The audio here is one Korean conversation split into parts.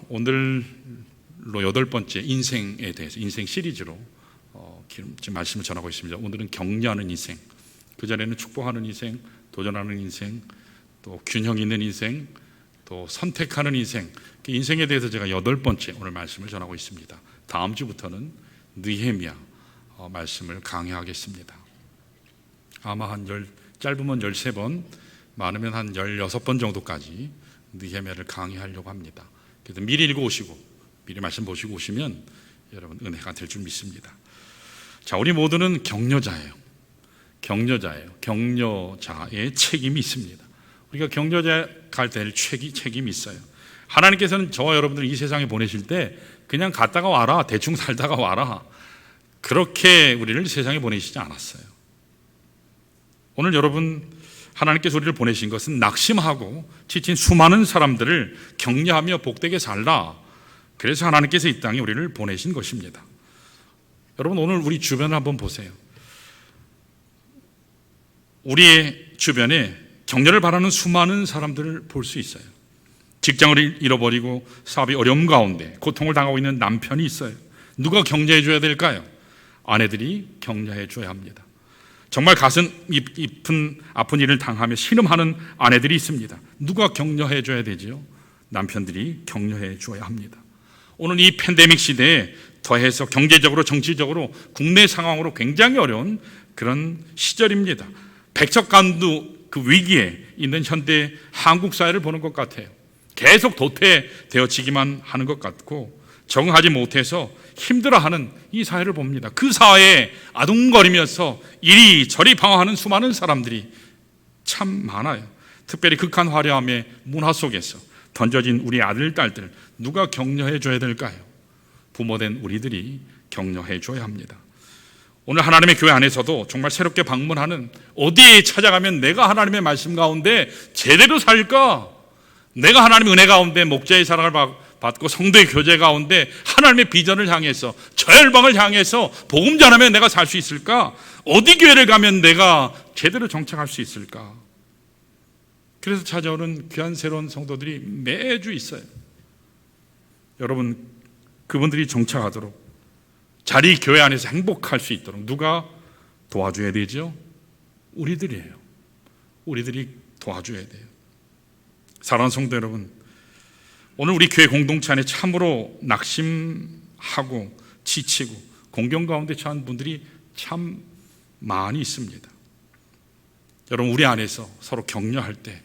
오늘로 8번째 인생에 대해서 인생 시리즈로 지금 말씀을 전하고 있습니다. 오늘은 격려하는 인생, 그전에는 축복하는 인생, 도전하는 인생, 또 균형 있는 인생, 또 선택하는 인생, 인생에 대해서 제가 8번째 오늘 말씀을 전하고 있습니다. 다음 주부터는 느헤미야 말씀을 강의하겠습니다. 아마 짧으면 13번, 많으면 한 16번 정도까지 느헤미야를 강의하려고 합니다. 그래서 미리 읽어오시고 미리 말씀 보시고 오시면 여러분 은혜가 될 줄 믿습니다. 자, 우리 모두는 격려자예요. 격려자의 책임이 있습니다. 우리가 격려자가 될 책임이 있어요. 하나님께서는 저와 여러분들 이 세상에 보내실 때 그냥 갔다가 와라, 대충 살다가 와라, 그렇게 우리를 세상에 보내시지 않았어요. 오늘 여러분, 하나님께서 우리를 보내신 것은 낙심하고 지친 수많은 사람들을 격려하며 복되게 살라, 그래서 하나님께서 이 땅에 우리를 보내신 것입니다. 여러분, 오늘 우리 주변을 한번 보세요. 우리의 주변에 격려를 바라는 수많은 사람들을 볼 수 있어요. 직장을 잃어버리고 사업이 어려움 가운데 고통을 당하고 있는 남편이 있어요. 누가 격려해 줘야 될까요? 아내들이 격려해 줘야 합니다. 정말 가슴 아픈 일을 당하며 신음하는 아내들이 있습니다. 누가 격려해 줘야 되지요? 남편들이 격려해 줘야 합니다. 오늘 이 팬데믹 시대에 더해서 경제적으로 정치적으로 국내 상황으로 굉장히 어려운 그런 시절입니다. 백척간두 그 위기에 있는 현대 한국 사회를 보는 것 같아요. 계속 도태되어지기만 하는 것 같고 적응하지 못해서 힘들어하는 이 사회를 봅니다. 그 사회에 아둥거리면서 이리저리 방황하는 수많은 사람들이 참 많아요. 특별히 극한 화려함의 문화 속에서 던져진 우리 아들, 딸들, 누가 격려해 줘야 될까요? 부모된 우리들이 격려해 줘야 합니다. 오늘 하나님의 교회 안에서도 정말 새롭게 방문하는, 어디에 찾아가면 내가 하나님의 말씀 가운데 제대로 살까? 내가 하나님의 은혜 가운데 목자의 사랑을 받고 성도의 교제 가운데 하나님의 비전을 향해서, 저 열방을 향해서 복음 전하면 내가 살 수 있을까? 어디 교회를 가면 내가 제대로 정착할 수 있을까? 그래서 찾아오는 귀한 새로운 성도들이 매주 있어요. 여러분, 그분들이 정착하도록, 자리 교회 안에서 행복할 수 있도록 누가 도와줘야 되죠? 우리들이에요. 우리들이 도와줘야 돼요. 사랑하는 성도 여러분, 오늘 우리 교회 공동체 안에 참으로 낙심하고 지치고 공경 가운데 처한 분들이 참 많이 있습니다. 여러분, 우리 안에서 서로 격려할 때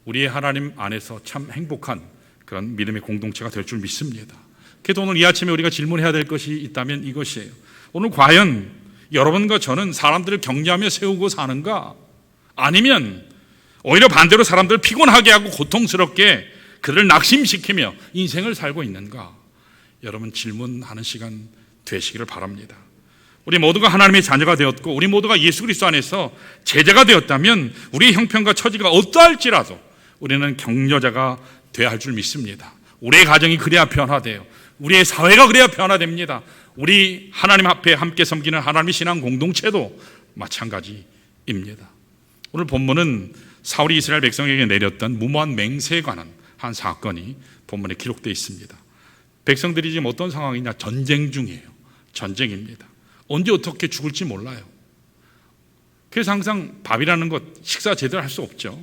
우리의 하나님 안에서 참 행복한 그런 믿음의 공동체가 될 줄 믿습니다. 그래도 오늘 이 아침에 우리가 질문해야 될 것이 있다면 이것이에요. 오늘 과연 여러분과 저는 사람들을 격려하며 세우고 사는가? 아니면 오히려 반대로 사람들을 피곤하게 하고 고통스럽게 그들을 낙심시키며 인생을 살고 있는가? 여러분, 질문하는 시간 되시기를 바랍니다. 우리 모두가 하나님의 자녀가 되었고 우리 모두가 예수 그리스도 안에서 제자가 되었다면 우리의 형편과 처지가 어떠할지라도 우리는 격려자가 되어야 할 줄 믿습니다. 우리의 가정이 그래야 변화돼요. 우리의 사회가 그래야 변화됩니다. 우리 하나님 앞에 함께 섬기는 하나님의 신앙 공동체도 마찬가지입니다. 오늘 본문은 사울이 이스라엘 백성에게 내렸던 무모한 맹세에 관한 한 사건이 본문에 기록되어 있습니다. 백성들이 지금 어떤 상황이냐? 전쟁 중이에요. 전쟁입니다. 언제 어떻게 죽을지 몰라요. 그래서 항상 밥이라는 것, 식사 제대로 할 수 없죠.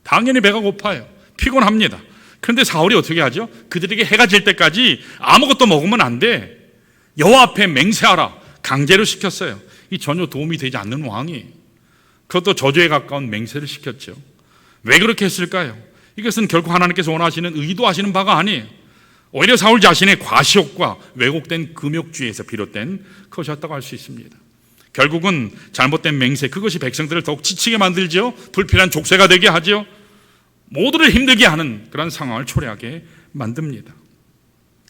당연히 배가 고파요. 피곤합니다. 그런데 사울이 어떻게 하죠? 그들에게 해가 질 때까지 아무것도 먹으면 안 돼. 여호와 앞에 맹세하라. 강제로 시켰어요. 이 전혀 도움이 되지 않는 왕이, 그것도 저주에 가까운 맹세를 시켰죠. 왜 그렇게 했을까요? 이것은 결코 하나님께서 원하시는, 의도하시는 바가 아니에요. 오히려 사울 자신의 과시욕과 왜곡된 금욕주의에서 비롯된 것이었다고 할 수 있습니다. 결국은 잘못된 맹세, 그것이 백성들을 더욱 지치게 만들죠. 불필요한 족쇄가 되게 하죠. 모두를 힘들게 하는 그런 상황을 초래하게 만듭니다.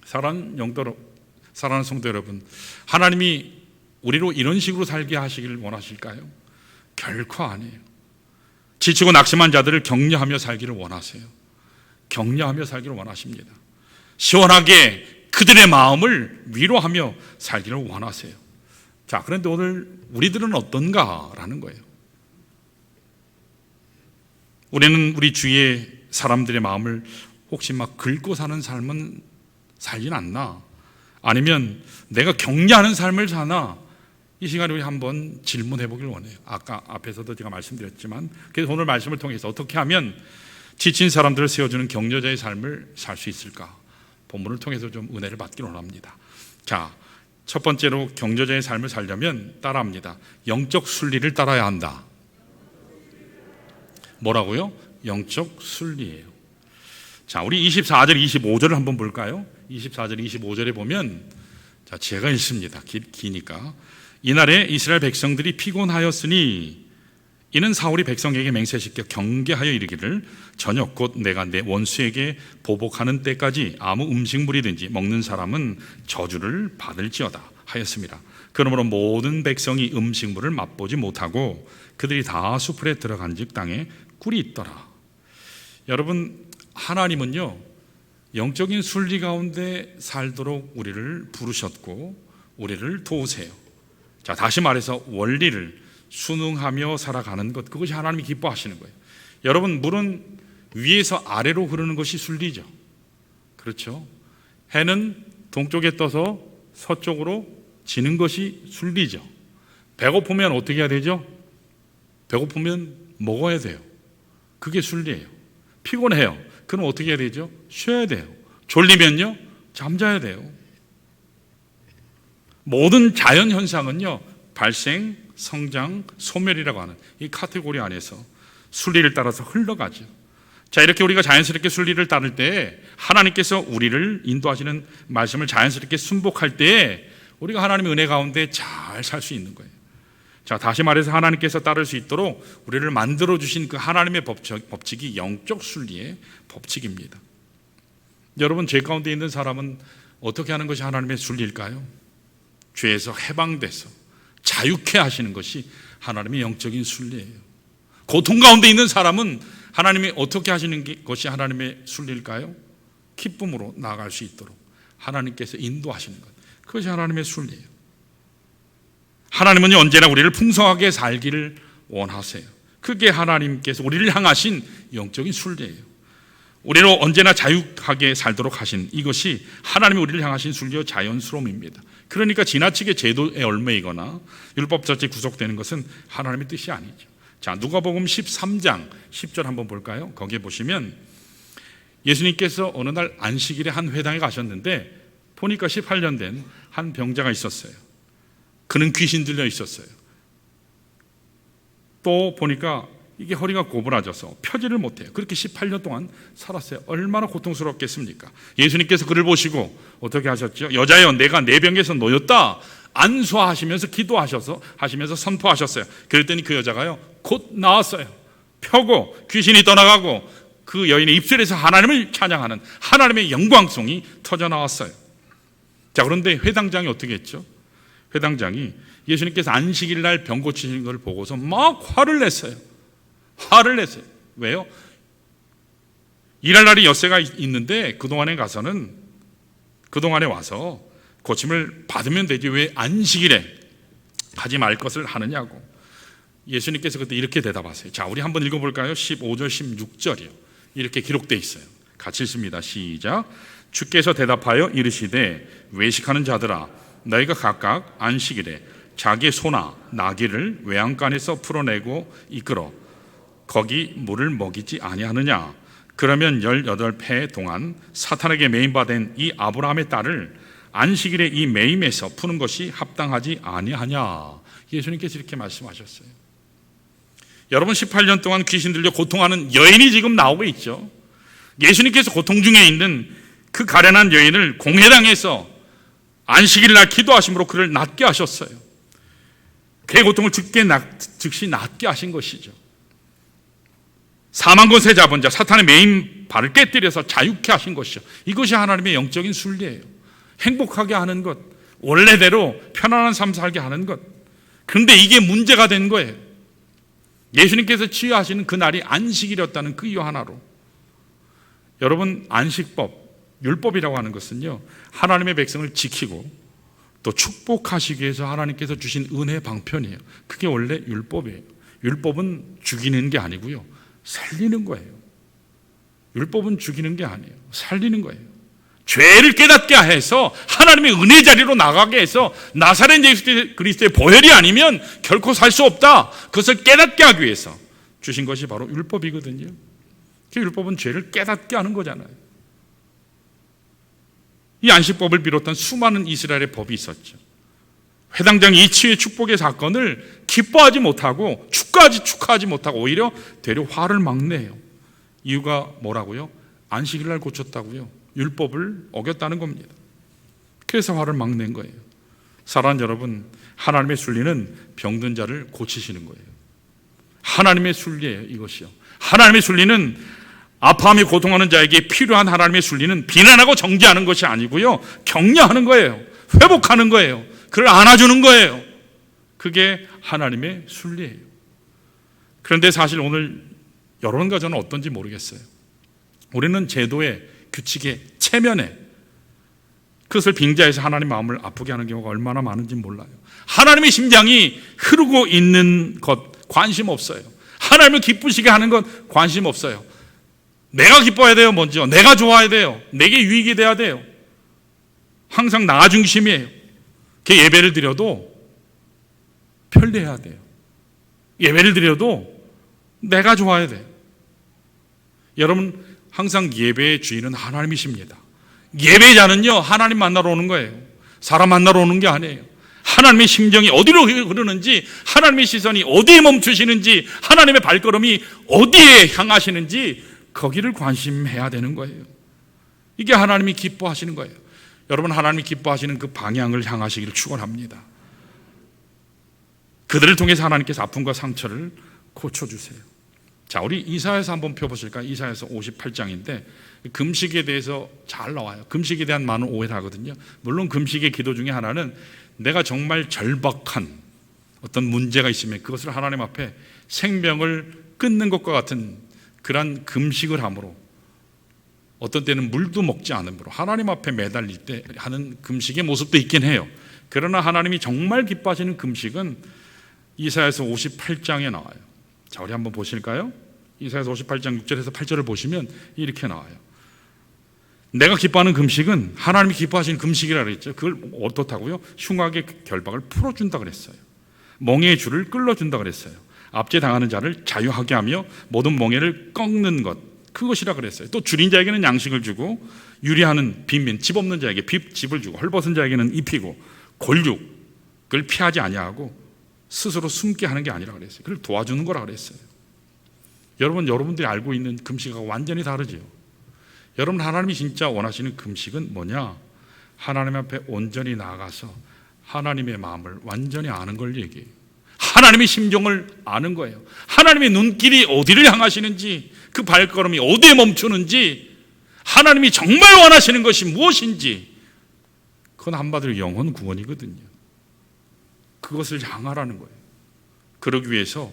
사랑하는 성도 여러분, 하나님이 우리로 이런 식으로 살게 하시기를 원하실까요? 결코 아니에요. 지치고 낙심한 자들을 격려하며 살기를 원하세요. 격려하며 살기를 원하십니다. 시원하게 그들의 마음을 위로하며 살기를 원하세요. 자, 그런데 오늘 우리들은 어떤가라는 거예요. 우리는 우리 주위의 사람들의 마음을 혹시 막 긁고 사는 삶은 살진 않나? 아니면 내가 격려하는 삶을 사나? 이 시간에 우리 한번 질문해 보길 원해요. 아까 앞에서도 제가 말씀드렸지만, 그래서 오늘 말씀을 통해서 어떻게 하면 지친 사람들을 세워주는 격려자의 삶을 살 수 있을까? 본문을 통해서 좀 은혜를 받기를 원합니다. 자, 첫 번째로 격려자의 삶을 살려면 따라합니다. 영적 순리를 따라야 한다. 뭐라고요? 영적 순리예요. 자, 우리 24절, 25절을 한번 볼까요? 24절, 25절에 보면, 자, 제가 읽습니다. 기니까. 이날에 이스라엘 백성들이 피곤하였으니 이는 사울이 백성에게 맹세시켜 경계하여 이르기를 저녁 곧 내가 내 원수에게 보복하는 때까지 아무 음식물이든지 먹는 사람은 저주를 받을지어다 하였습니다. 그러므로 모든 백성이 음식물을 맛보지 못하고 그들이 다 수풀에 들어간즉 땅에 꿀이 있더라. 여러분, 하나님은요 영적인 순리 가운데 살도록 우리를 부르셨고 우리를 도우세요. 자, 다시 말해서 원리를 순응하며 살아가는 것, 그것이 하나님이 기뻐하시는 거예요. 여러분, 물은 위에서 아래로 흐르는 것이 순리죠. 그렇죠? 해는 동쪽에 떠서 서쪽으로 지는 것이 순리죠. 배고프면 어떻게 해야 되죠? 배고프면 먹어야 돼요. 그게 순리예요. 피곤해요. 그럼 어떻게 해야 되죠? 쉬어야 돼요. 졸리면요? 잠자야 돼요. 모든 자연 현상은요 발생, 성장, 소멸이라고 하는 이 카테고리 안에서 순리를 따라서 흘러가죠. 자, 이렇게 우리가 자연스럽게 순리를 따를 때 하나님께서 우리를 인도하시는 말씀을 자연스럽게 순복할 때 우리가 하나님의 은혜 가운데 잘 살 수 있는 거예요. 자, 다시 말해서 하나님께서 따를 수 있도록 우리를 만들어주신 그 하나님의 법칙이 영적 순리의 법칙입니다. 여러분, 죄 가운데 있는 사람은 어떻게 하는 것이 하나님의 순리일까요? 죄에서 해방돼서 자유케 하시는 것이 하나님의 영적인 순리예요. 고통 가운데 있는 사람은 하나님이 어떻게 하시는 것이 하나님의 순리일까요? 기쁨으로 나아갈 수 있도록 하나님께서 인도하시는 것, 그것이 하나님의 순리예요. 하나님은 언제나 우리를 풍성하게 살기를 원하세요. 그게 하나님께서 우리를 향하신 영적인 순리예요. 우리로 언제나 자유하게 살도록 하신 이것이 하나님이 우리를 향하신 순리요 자연스러움입니다. 그러니까 지나치게 제도에 얽매이거나 율법 자체에 구속되는 것은 하나님의 뜻이 아니죠. 자, 누가복음 13장 10절 한번 볼까요? 거기에 보시면 예수님께서 어느 날 안식일에 한 회당에 가셨는데 보니까 18년 된 한 병자가 있었어요. 그는 귀신 들려 있었어요. 또 보니까 이게 허리가 고부라져서 펴지를 못해요. 그렇게 18년 동안 살았어요. 얼마나 고통스럽겠습니까? 예수님께서 그를 보시고 어떻게 하셨죠? 여자여, 내가 내 병에서 놓였다 안수하시면서 하시면서 선포하셨어요. 그랬더니 그 여자가요 곧 나았어요. 펴고 귀신이 떠나가고 그 여인의 입술에서 하나님을 찬양하는 하나님의 영광송이 터져 나왔어요. 자, 그런데 회당장이 어떻게 했죠? 회당장이 예수님께서 안식일 날 병 고치신 걸 보고서 막 화를 냈어요. 왜요? 일할 날이 엿새가 있는데 그동안에 와서 고침을 받으면 되지 왜 안식일에 하지 말 것을 하느냐고. 예수님께서 그때 이렇게 대답하세요. 자, 우리 한번 읽어볼까요? 15절 16절이요. 이렇게 기록되어 있어요. 같이 읽습니다. 시작. 주께서 대답하여 이르시되 외식하는 자들아, 너희가 각각 안식일에 자기의 소나 나귀를 외양간에서 풀어내고 이끌어 거기 물을 먹이지 아니하느냐? 그러면 18해 동안 사탄에게 매임받은 이 아브라함의 딸을 안식일에 이 매임에서 푸는 것이 합당하지 아니하냐? 예수님께서 이렇게 말씀하셨어요. 여러분, 18년 동안 귀신 들려 고통하는 여인이 지금 나오고 있죠. 예수님께서 고통 중에 있는 그 가련한 여인을 공회당에서 안식일 날 기도하심으로 그를 낫게 하셨어요. 그의 고통을 즉시 낫게 하신 것이죠. 사망 권세 잡은 자 사탄의 매임 발을 깨뜨려서 자유케 하신 것이죠. 이것이 하나님의 영적인 순리예요. 행복하게 하는 것, 원래대로 편안한 삶 살게 하는 것. 그런데 이게 문제가 된 거예요. 예수님께서 치유하시는 그 날이 안식일이었다는 그 이유 하나로. 여러분, 안식법, 율법이라고 하는 것은요 하나님의 백성을 지키고 또 축복하시기 위해서 하나님께서 주신 은혜의 방편이에요. 그게 원래 율법이에요. 율법은 죽이는 게 아니고요 살리는 거예요. 율법은 죽이는 게 아니에요. 살리는 거예요. 죄를 깨닫게 해서 하나님의 은혜 자리로 나가게 해서 나사렛 예수 그리스도의 보혈이 아니면 결코 살 수 없다. 그것을 깨닫게 하기 위해서 주신 것이 바로 율법이거든요. 그 율법은 죄를 깨닫게 하는 거잖아요. 이 안식법을 비롯한 수많은 이스라엘의 법이 있었죠. 회당장 이치의 축복의 사건을 기뻐하지 못하고 축하하지 못하고 오히려 되려 화를 막 내요. 이유가 뭐라고요? 안식일날 고쳤다고요. 율법을 어겼다는 겁니다. 그래서 화를 막 낸 거예요. 사랑하는 여러분, 하나님의 순리는 병든 자를 고치시는 거예요. 하나님의 순리예요, 이것이요. 하나님의 순리는 아파하며 고통하는 자에게 필요한 하나님의 순리는 비난하고 정죄하는 것이 아니고요, 격려하는 거예요. 회복하는 거예요. 그를 안아주는 거예요. 그게 하나님의 순리예요. 그런데 사실 오늘 여러분과 저는 어떤지 모르겠어요. 우리는 제도의 규칙의 체면에 그것을 빙자해서 하나님 마음을 아프게 하는 경우가 얼마나 많은지 몰라요. 하나님의 심장이 흐르고 있는 것 관심 없어요. 하나님을 기쁘시게 하는 것 관심 없어요. 내가 기뻐해야 돼요. 먼저 내가 좋아야 돼요. 내게 유익이 돼야 돼요. 항상 나 중심이에요. 그 예배를 드려도 편리해야 돼요. 예배를 드려도 내가 좋아야 돼요. 여러분, 항상 예배의 주인은 하나님이십니다. 예배자는요, 하나님 만나러 오는 거예요. 사람 만나러 오는 게 아니에요. 하나님의 심정이 어디로 흐르는지, 하나님의 시선이 어디에 멈추시는지, 하나님의 발걸음이 어디에 향하시는지 거기를 관심해야 되는 거예요. 이게 하나님이 기뻐하시는 거예요. 여러분, 하나님이 기뻐하시는 그 방향을 향하시기를 축원합니다. 그들을 통해서 하나님께서 아픔과 상처를 고쳐주세요. 자, 우리 이사야서 한번 펴보실까요? 이사야서 58장인데 금식에 대해서 잘 나와요. 금식에 대한 많은 오해를 하거든요. 물론 금식의 기도 중에 하나는 내가 정말 절박한 어떤 문제가 있으면 그것을 하나님 앞에 생명을 끊는 것과 같은 그런 금식을 함으로, 어떤 때는 물도 먹지 않음으로 하나님 앞에 매달릴 때 하는 금식의 모습도 있긴 해요. 그러나 하나님이 정말 기뻐하시는 금식은 이사야서 58장에 나와요. 자, 우리 한번 보실까요? 이사야서 58장 6절에서 8절을 보시면 이렇게 나와요. 내가 기뻐하는 금식은 하나님이 기뻐하시는 금식이라 그랬죠. 그걸 어떻다고요? 흉악의 결박을 풀어준다 그랬어요. 멍에의 줄을 끌어준다 그랬어요. 압제당하는 자를 자유하게 하며 모든 멍에를 꺾는 것, 그것이라 그랬어요. 또 줄인 자에게는 양식을 주고 유리하는 빈민, 집 없는 자에게 집을 주고 헐벗은 자에게는 입히고 골육을 피하지 아니하고 스스로 숨게 하는 게 아니라 그랬어요. 그걸 도와주는 거라 그랬어요. 여러분들이 알고 있는 금식하고 완전히 다르죠. 여러분, 하나님이 진짜 원하시는 금식은 뭐냐? 하나님 앞에 온전히 나아가서 하나님의 마음을 완전히 아는 걸 얘기해요. 하나님의 심정을 아는 거예요. 하나님의 눈길이 어디를 향하시는지, 그 발걸음이 어디에 멈추는지, 하나님이 정말 원하시는 것이 무엇인지, 그건 한마디로 영혼 구원이거든요. 그것을 향하라는 거예요. 그러기 위해서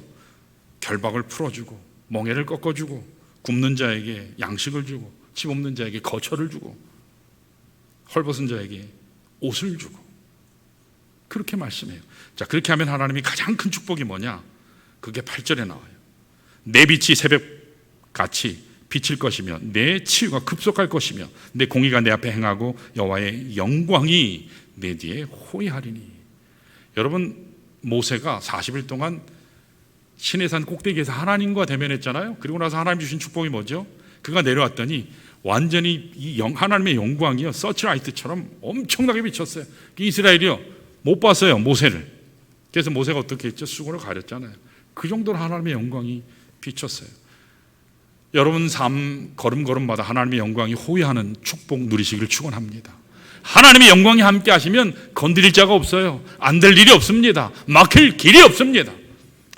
결박을 풀어주고 멍에를 꺾어주고 굶는 자에게 양식을 주고 집 없는 자에게 거처를 주고 헐벗은 자에게 옷을 주고, 그렇게 말씀해요. 자, 그렇게 하면 하나님이 가장 큰 축복이 뭐냐? 그게 8절에 나와요. 내 빛이 새벽같이 비칠 것이며 내 치유가 급속할 것이며 내 공의가 내 앞에 행하고 여호와의 영광이 내 뒤에 호위하리니. 여러분, 모세가 40일 동안 시내산 꼭대기에서 하나님과 대면했잖아요. 그리고 나서 하나님 주신 축복이 뭐죠? 그가 내려왔더니 완전히 하나님의 영광이요, 서치라이트처럼 엄청나게 비쳤어요. 이스라엘이요, 못 봤어요, 모세를. 그래서 모세가 어떻게 했죠? 수건을 가렸잖아요. 그 정도로 하나님의 영광이 비쳤어요. 여러분 삶 걸음걸음마다 하나님의 영광이 호위하는 축복 누리시기를 축원합니다. 하나님의 영광이 함께 하시면 건드릴 자가 없어요. 안 될 일이 없습니다. 막힐 길이 없습니다.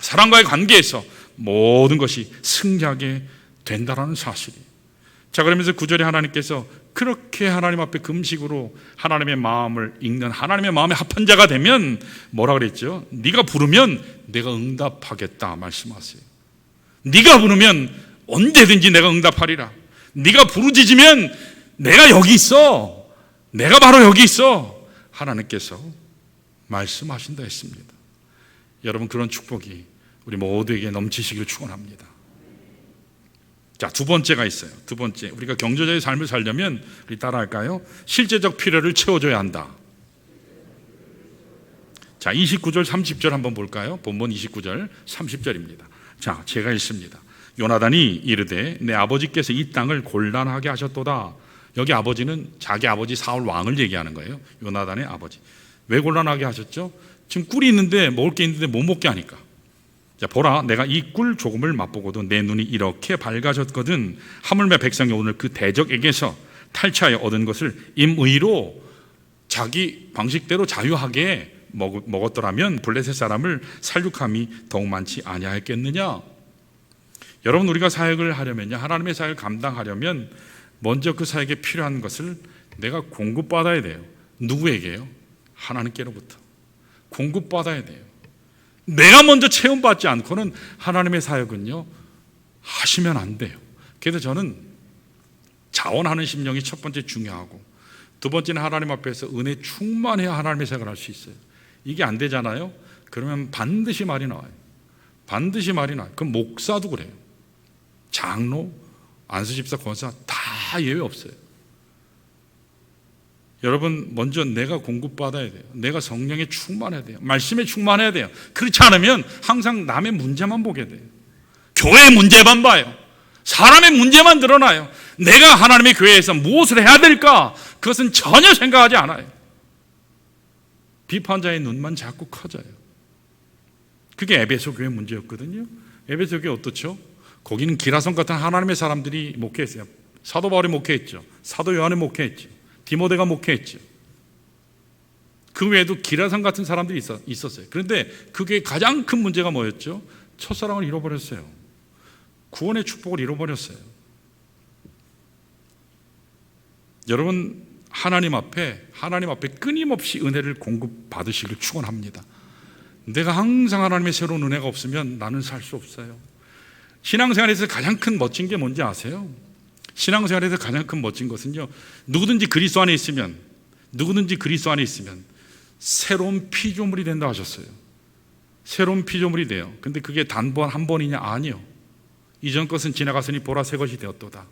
사람과의 관계에서 모든 것이 승리하게 된다는 사실이. 자, 그러면서 9절에 하나님께서 그렇게 하나님 앞에 금식으로 하나님의 마음을 읽는, 하나님의 마음에 합한 자가 되면 뭐라 그랬죠? 네가 부르면 내가 응답하겠다 말씀하세요. 네가 부르면 언제든지 내가 응답하리라. 네가 부르짖으면 내가 여기 있어. 내가 바로 여기 있어. 하나님께서 말씀하신다 했습니다. 여러분, 그런 축복이 우리 모두에게 넘치시기를 축원합니다. 자, 두 번째가 있어요. 두 번째, 우리가 경제자의 삶을 살려면 우리 따라할까요? 실제적 필요를 채워줘야 한다. 자, 29절 30절 한번 볼까요? 본문 29절 30절입니다. 자, 제가 읽습니다. 요나단이 이르되 내 아버지께서 이 땅을 곤란하게 하셨도다. 여기 아버지는 자기 아버지 사울 왕을 얘기하는 거예요. 요나단의 아버지. 왜 곤란하게 하셨죠? 지금 꿀이 있는데 먹을 게 있는데 못 먹게 하니까. 자, 보라, 내가 이 꿀 조금을 맛보고도 내 눈이 이렇게 밝아졌거든. 하물며 백성이 오늘 그 대적에게서 탈취하여 얻은 것을 임의로 자기 방식대로 자유하게 먹었더라면 블레셋 사람을 살육함이 더욱 많지 아니하였겠느냐. 여러분, 우리가 사역을 하려면요, 하나님의 사역을 감당하려면 먼저 그 사역에 필요한 것을 내가 공급받아야 돼요. 누구에게요? 하나님께로부터 공급받아야 돼요. 내가 먼저 체험받지 않고는 하나님의 사역은요 하시면 안 돼요. 그래서 저는 자원하는 심령이 첫 번째 중요하고, 두 번째는 하나님 앞에서 은혜 충만해야 하나님의 사역을 할 수 있어요. 이게 안 되잖아요. 그러면 반드시 말이 나와요. 반드시 말이 나와요. 그럼 목사도 그래요. 장로, 안수집사, 권사 다 예외 없어요. 여러분, 먼저 내가 공급받아야 돼요. 내가 성령에 충만해야 돼요. 말씀에 충만해야 돼요. 그렇지 않으면 항상 남의 문제만 보게 돼요. 교회의 문제만 봐요. 사람의 문제만 드러나요. 내가 하나님의 교회에서 무엇을 해야 될까? 그것은 전혀 생각하지 않아요. 비판자의 눈만 자꾸 커져요. 그게 에베소 교회 문제였거든요. 에베소 교회 어떻죠? 거기는 기라성 같은 하나님의 사람들이 목회했어요. 사도 바울이 목회했죠. 사도 요한이 목회했죠. 디모데가 목회했죠. 그 외에도 기라성 같은 사람들이 있었어요. 그런데 그게 가장 큰 문제가 뭐였죠? 첫사랑을 잃어버렸어요. 구원의 축복을 잃어버렸어요. 여러분, 하나님 앞에 끊임없이 은혜를 공급받으시길 축원합니다. 내가 항상 하나님의 새로운 은혜가 없으면 나는 살 수 없어요. 신앙생활에서 가장 큰 멋진 게 뭔지 아세요? 신앙생활에서 가장 큰 멋진 것은요, 누구든지 그리스도 안에 있으면 새로운 피조물이 된다 하셨어요. 새로운 피조물이 돼요. 근데 그게 단번 한 번이냐? 아니요. 이전 것은 지나갔으니 보라 새 것이 되었도다.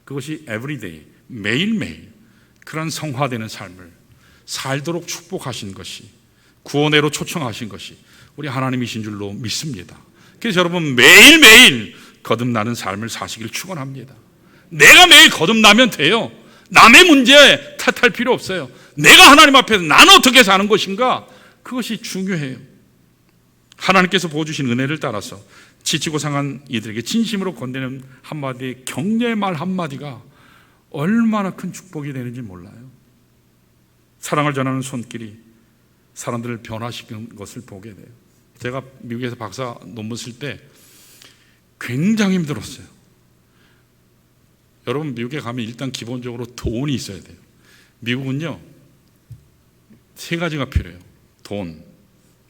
그것이 everyday, 매일매일 그런 성화되는 삶을 살도록 축복하신 것이, 구원회로 초청하신 것이 우리 하나님이신 줄로 믿습니다. 그래서 여러분, 매일매일 거듭나는 삶을 사시길 축원합니다. 내가 매일 거듭나면 돼요. 남의 문제 탓할 필요 없어요. 내가 하나님 앞에서 나는 어떻게 사는 것인가, 그것이 중요해요. 하나님께서 보여주신 은혜를 따라서 지치고 상한 이들에게 진심으로 건네는 한마디의 격려의 말 한마디가 얼마나 큰 축복이 되는지 몰라요. 사랑을 전하는 손길이 사람들을 변화시키는 것을 보게 돼요. 제가 미국에서 박사 논문 쓸 때 굉장히 힘들었어요. 여러분, 미국에 가면 일단 기본적으로 돈이 있어야 돼요. 미국은요, 세 가지가 필요해요. 돈,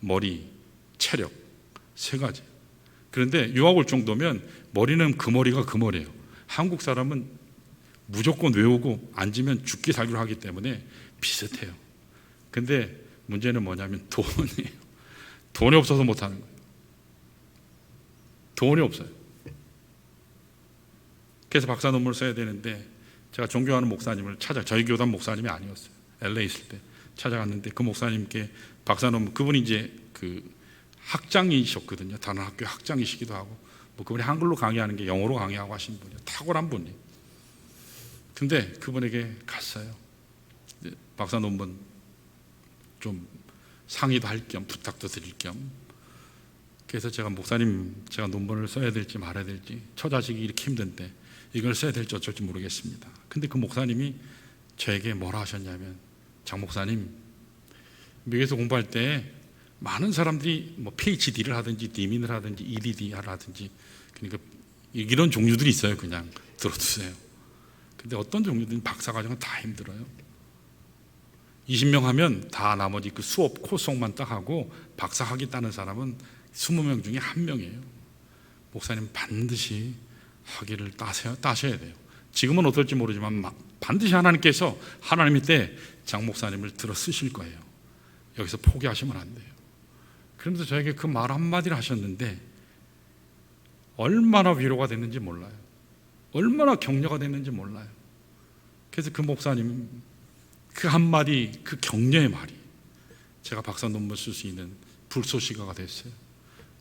머리, 체력, 세 가지. 그런데 유학 올 정도면 머리는 그 머리가 그 머리예요. 한국 사람은 무조건 외우고 앉으면 죽기 살기로 하기 때문에 비슷해요. 근데 문제는 뭐냐면 돈이에요. 돈이 없어서 못하는 거예요. 돈이 없어요. 그래서 박사 논문을 써야 되는데, 제가 존경하는 목사님을 저희 교단 목사님이 아니었어요. LA 있을 때 찾아갔는데 그 목사님께 박사 논문, 그분이 이제 그 학장이셨거든요. 다른 학교 학장이시기도 하고, 뭐 그분이 한글로 강의하는 게 영어로 강의하고 하신 분이에요. 탁월한 분이에요. 근데 그분에게 갔어요. 박사 논문 좀 상의도 할 겸 부탁도 드릴 겸. 그래서 제가 목사님, 제가 논문을 써야 될지 말아야 될지, 처자식이 이렇게 힘든데 이걸 써야 될지 어쩔지 모르겠습니다. 근데 그 목사님이 저에게 뭐라 하셨냐면, 장 목사님, 미국에서 공부할 때 많은 사람들이 뭐 PhD를 하든지 디민을 하든지 EDD를 하든지, 그러니까 이런 종류들이 있어요. 그냥 들어두세요. 근데 어떤 종류들은 박사과정은 다 힘들어요. 20명 하면 다 나머지 그 수업 코스만 딱 하고 박사 하겠다는 사람은 20명 중에 1명이에요. 목사님 반드시 학위를 따셔야 돼요. 지금은 어떨지 모르지만 반드시 하나님께서 하나님의 때 장 목사님을 들어 쓰실 거예요. 여기서 포기하시면 안 돼요. 그러면서 저에게 그 말 한마디를 하셨는데 얼마나 위로가 됐는지 몰라요. 얼마나 격려가 됐는지 몰라요. 그래서 그 목사님 그 한마디, 그 격려의 말이 제가 박사 논문 쓸 수 있는 불쏘시개가 됐어요.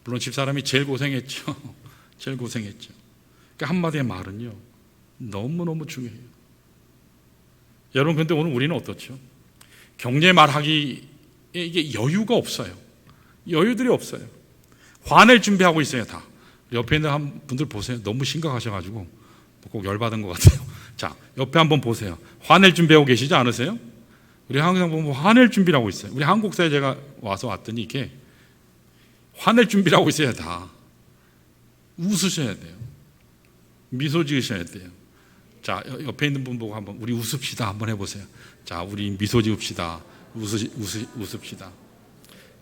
물론 집사람이 제일 고생했죠. 제일 고생했죠. 그 한마디의 말은요, 너무너무 중요해요. 여러분, 근데 오늘 우리는 어떻죠? 격려의 말하기에 이게 여유가 없어요. 여유들이 없어요. 화낼 준비하고 있어요, 다. 옆에 있는 분들 보세요. 너무 심각하셔가지고 꼭 열받은 것 같아요. 자, 옆에 한번 보세요. 화낼 준비하고 계시지 않으세요? 우리 항상 보면 화낼 준비를 하고 있어요. 우리 한국사에 제가 왔더니 이게 화낼 준비를 하고 있어요, 다. 웃으셔야 돼요. 미소 지으셔야 돼요. 자, 옆에 있는 분 보고 한번 우리 웃읍시다 한번 해보세요. 자, 우리 미소 지읍시다. 웃읍시다.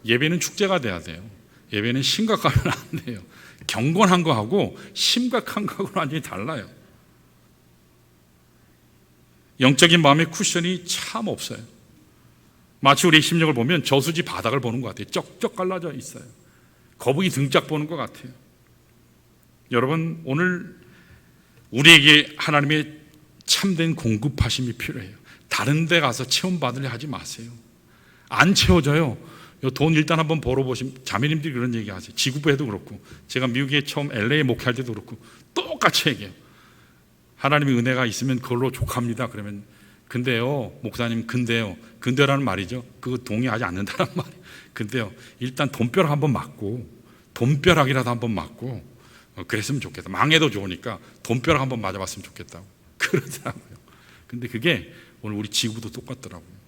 예배는 축제가 돼야 돼요. 예배는 심각하면 안 돼요. 경건한 거하고 심각한 거하고는 완전히 달라요. 영적인 마음의 쿠션이 참 없어요. 마치 우리의 심령을 보면 저수지 바닥을 보는 것 같아요. 쩍쩍 갈라져 있어요. 거북이 등짝 보는 것 같아요. 여러분, 오늘 우리에게 하나님의 참된 공급하심이 필요해요. 다른 데 가서 체험받으려 하지 마세요. 안 채워져요. 돈 일단 한번 벌어보시면, 자매님들이 그런 얘기 하세요. 지구부에도 그렇고, 제가 미국에 처음 LA 목회할 때도 그렇고 똑같이 얘기해요. 하나님의 은혜가 있으면 그걸로 족합니다. 그러면 근데요, 목사님, 근데라는 말이죠. 그거 동의하지 않는다는 말이에요. 근데요, 일단 돈벼락 한번 맞고, 돈벼락이라도 한번 맞고, 그랬으면 좋겠다. 망해도 좋으니까 돈벼락 한번 맞아봤으면 좋겠다고 그러더라고요. 근데 그게 오늘 우리 지구도 똑같더라고요.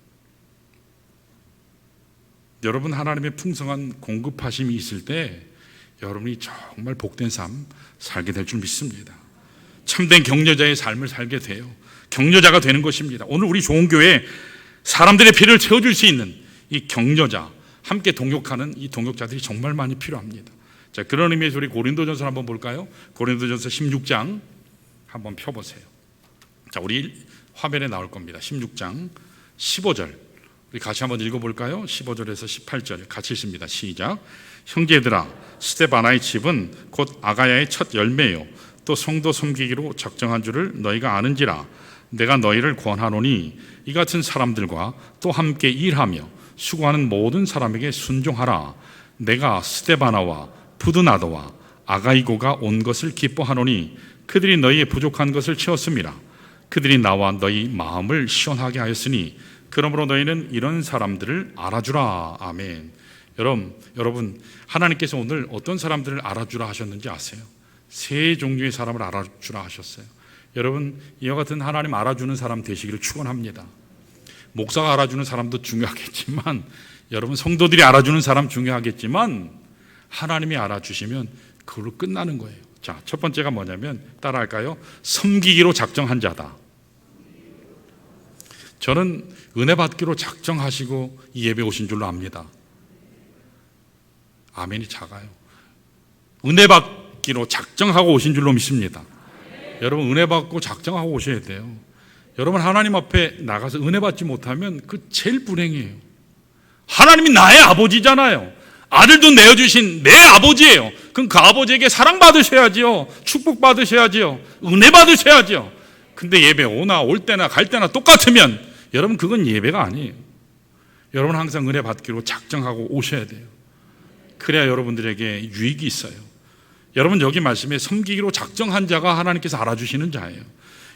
여러분, 하나님의 풍성한 공급하심이 있을 때 여러분이 정말 복된 삶 살게 될 줄 믿습니다. 참된 격려자의 삶을 살게 돼요. 격려자가 되는 것입니다. 오늘 우리 좋은 교회에 사람들의 피를 채워줄 수 있는 이 격려자, 함께 동역하는 이 동역자들이 정말 많이 필요합니다. 자, 그런 의미에서 우리 고린도전서 한번 볼까요? 고린도전서 16장 한번 펴보세요. 자, 우리 화면에 나올 겁니다. 16장 15절 우리 같이 한번 읽어볼까요? 15절에서 18절 같이 읽습니다. 시작. 형제들아, 스데바나의 집은 곧 아가야의 첫 열매요 또 성도 섬기기로 작정한 줄을 너희가 아는지라. 내가 너희를 권하노니 이 같은 사람들과 또 함께 일하며 수고하는 모든 사람에게 순종하라. 내가 스데바나와 부드나도와 아가이고가 온 것을 기뻐하노니 그들이 너희의 부족한 것을 채웠음이라. 그들이 나와 너희 마음을 시원하게 하였으니 그러므로 너희는 이런 사람들을 알아주라. 아멘. 여러분, 하나님께서 오늘 어떤 사람들을 알아주라 하셨는지 아세요? 세 종류의 사람을 알아주라 하셨어요. 여러분, 이와 같은 하나님 알아주는 사람 되시기를 축원합니다. 목사가 알아주는 사람도 중요하겠지만, 여러분 성도들이 알아주는 사람 중요하겠지만, 하나님이 알아주시면 그걸로 끝나는 거예요. 자, 첫 번째가 뭐냐면, 따라할까요? 섬기기로 작정한 자다. 저는 은혜 받기로 작정하시고 이 예배 오신 줄로 압니다. 아멘이 작아요. 은혜 받기로 작정하고 오신 줄로 믿습니다. 여러분, 은혜 받고 작정하고 오셔야 돼요. 여러분, 하나님 앞에 나가서 은혜 받지 못하면 그 제일 불행이에요. 하나님이 나의 아버지잖아요. 아들도 내어주신 내 아버지예요. 그럼 그 아버지에게 사랑받으셔야지요. 축복받으셔야지요. 은혜 받으셔야지요. 근데 예배 올 때나 갈 때나 똑같으면 여러분, 그건 예배가 아니에요. 여러분, 항상 은혜 받기로 작정하고 오셔야 돼요. 그래야 여러분들에게 유익이 있어요. 여러분, 여기 말씀에 섬기기로 작정한 자가 하나님께서 알아주시는 자예요.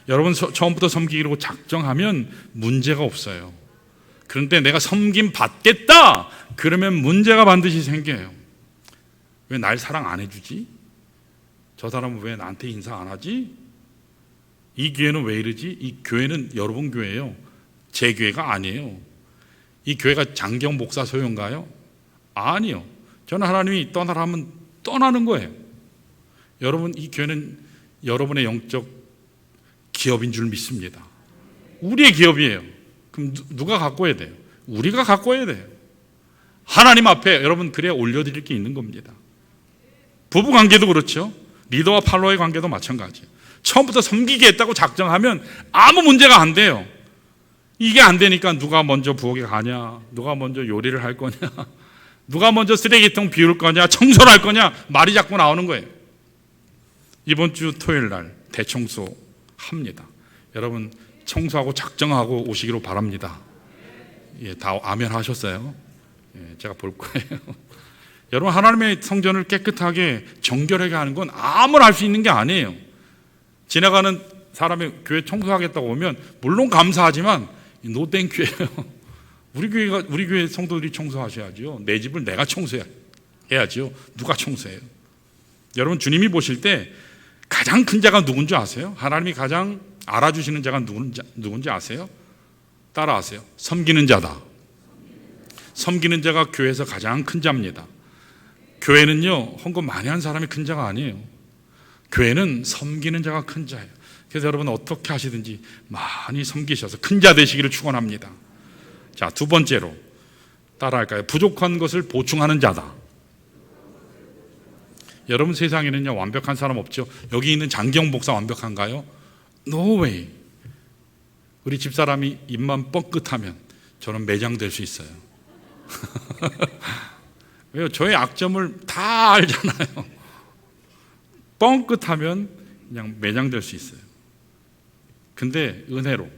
여러분, 처음부터 섬기기로 작정하면 문제가 없어요. 그런데 내가 섬김 받겠다 그러면 문제가 반드시 생겨요. 왜 날 사랑 안 해주지? 저 사람은 왜 나한테 인사 안 하지? 이 교회는 왜 이러지? 이 교회는 여러분 교회예요. 제 교회가 아니에요. 이 교회가 장경 목사 소유인가요? 아니요. 저는 하나님이 떠나라 하면 떠나는 거예요. 여러분, 이 교회는 여러분의 영적 기업인 줄 믿습니다. 우리의 기업이에요. 그럼 누가 갖고 해야 돼요? 우리가 갖고 해야 돼요. 하나님 앞에 여러분, 그래야 올려드릴 게 있는 겁니다. 부부 관계도 그렇죠. 리더와 팔로워의 관계도 마찬가지예요. 처음부터 섬기겠다고 작정하면 아무 문제가 안 돼요. 이게 안 되니까 누가 먼저 부엌에 가냐, 누가 먼저 요리를 할 거냐, 누가 먼저 쓰레기통 비울 거냐, 청소를 할 거냐, 말이 자꾸 나오는 거예요. 이번 주 토요일 날 대청소합니다. 여러분 청소하고 작정하고 오시기로 바랍니다. 예, 다 아멘 하셨어요? 예, 제가 볼 거예요. 여러분 하나님의 성전을 깨끗하게 정결하게 하는 건 아무나 할 수 있는 게 아니에요. 지나가는 사람이 교회 청소하겠다고 오면 물론 감사하지만 노 땡큐예요. 우리 교회 성도들이 청소하셔야죠. 내 집을 내가 청소해야죠. 누가 청소해요? 여러분 주님이 보실 때 가장 큰 자가 누군지 아세요? 하나님이 가장 알아주시는 자가 누군지 아세요? 따라하세요. 섬기는 자다. 섬기는 자가 교회에서 가장 큰 자입니다. 교회는요 헌금 많이 한 사람이 큰 자가 아니에요. 교회는 섬기는 자가 큰 자예요. 그래서 여러분 어떻게 하시든지 많이 섬기셔서 큰 자 되시기를 축원합니다. 자, 두 번째로 따라할까요? 부족한 것을 보충하는 자다. 여러분 세상에는요 완벽한 사람 없죠. 여기 있는 장기영 목사 완벽한가요? No way. 우리 집사람이 입만 뻥끗하면 저는 매장될 수 있어요. 왜요? 저의 악점을 다 알잖아요. 뻥끗하면 그냥 매장될 수 있어요. 근데 은혜로